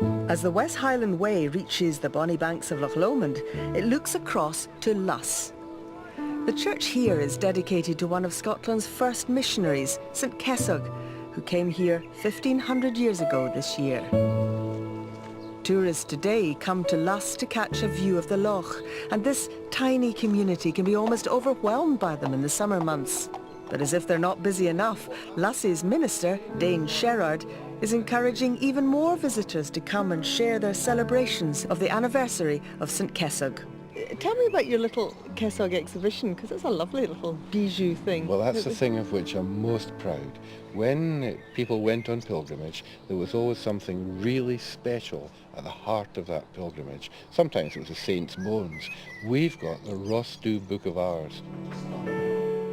As the West Highland Way reaches the bonny banks of Loch Lomond, it looks across to Luss. The church here is dedicated to one of Scotland's first missionaries, St Kesog, who came here 1,500 years ago this year. Tourists today come to Luss to catch a view of the Loch, and this tiny community can be almost overwhelmed by them in the summer months. But as if they're not busy enough, Luss's minister, Dane Sherrard, is encouraging even more visitors to come and share their celebrations of the anniversary of St Kesog. Tell me about your little Kesog exhibition, because it's a lovely little bijou thing. Well, that's the thing of which I'm most proud. When people went on pilgrimage, there was always something really special at the heart of that pilgrimage. Sometimes it was a saint's bones. We've got the Prt2 Book of Hours.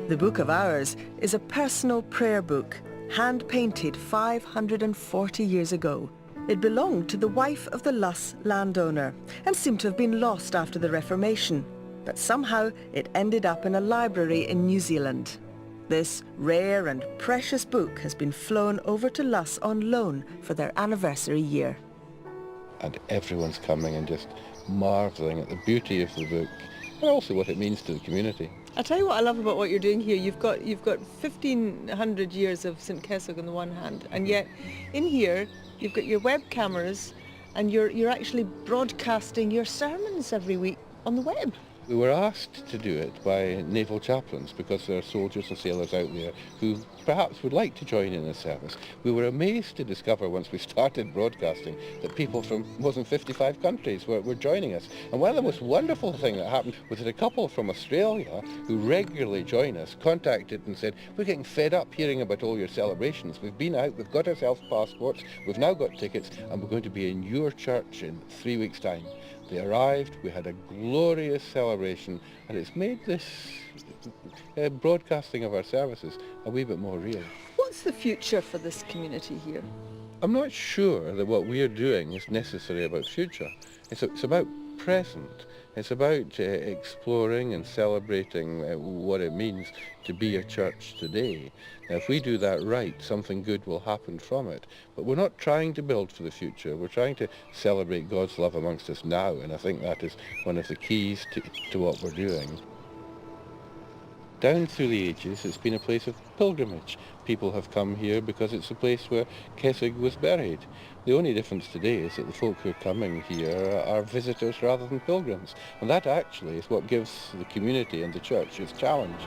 The Book of Hours is a personal prayer book, hand-painted 540 years ago. It belonged to the wife of the Luss landowner and seemed to have been lost after the Reformation, but somehow it ended up in a library in New Zealand. This rare and precious book has been flown over to Luss on loan for their anniversary year. And everyone's coming and just marvelling at the beauty of the book and also what it means to the community. I'll tell you what I love about what you're doing here. You've got 1,500 years of St Kesog on the one hand, and yet in here you've got your web cameras and you're actually broadcasting your sermons every week on the web. We were asked to do it by naval chaplains because there are soldiers and sailors out there who perhaps would like to join in a service. We were amazed to discover once we started broadcasting that people from more than 55 countries were joining us. And one of the most wonderful things that happened was that a couple from Australia who regularly join us contacted and said, we're getting fed up hearing about all your celebrations. We've been out, we've got ourselves passports, we've now got tickets, and we're going to be in your church in 3 weeks' time. They arrived, we had a glorious celebration, and it's made this broadcasting of our services a wee bit more real. What's the future for this community here? I'm not sure that what we're doing is necessarily about future. It's about present. It's about exploring and celebrating what it means to be a church today. Now, if we do that right, something good will happen from it. But we're not trying to build for the future. We're trying to celebrate God's love amongst us now, and I think that is one of the keys to what we're doing. Down through the ages, it's been a place of pilgrimage. People have come here because it's a place where Kesog was buried. The only difference today is that the folk who are coming here are visitors rather than pilgrims. And that actually is what gives the community and the church its challenge.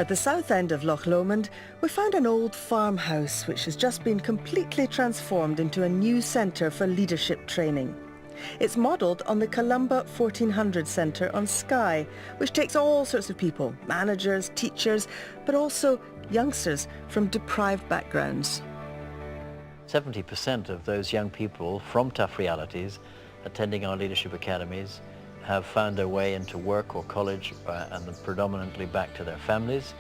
At the south end of Loch Lomond, we found an old farmhouse which has just been completely transformed into a new centre for leadership training. It's modelled on the Columba 1400 Centre on Skye, which takes all sorts of people, managers, teachers, but also youngsters from deprived backgrounds. 70% of those young people from tough realities attending our leadership academies have found their way into work or college and then predominantly back to their families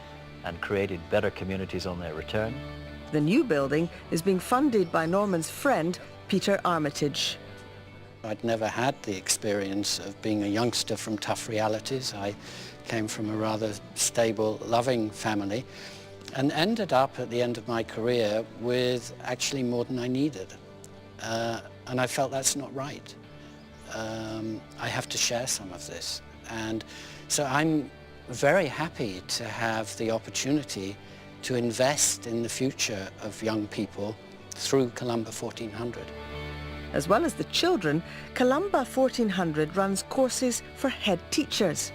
and created better communities on their return. The new building is being funded by Norman's friend, Peter Armitage. I'd never had the experience of being a youngster from tough realities. I came from a rather stable, loving family and ended up at the end of my career with actually more than I needed. And I felt that's not right. I have to share some of this. And so I'm very happy to have the opportunity to invest in the future of young people through Columba 1400. As well as the children, Columba 1400 runs courses for head teachers.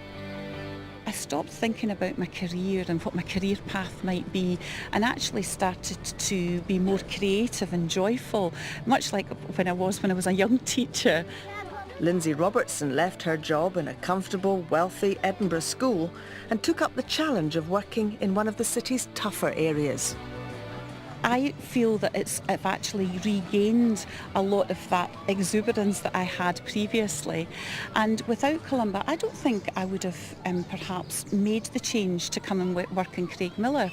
I stopped thinking about my career and what my career path might be and actually started to be more creative and joyful, much like when I was a young teacher. Lindsay Robertson left her job in a comfortable, wealthy Edinburgh school and took up the challenge of working in one of the city's tougher areas. I feel that I've actually regained a lot of that exuberance that I had previously, and without Columba I don't think I would have perhaps made the change to come and work in Craigmillar.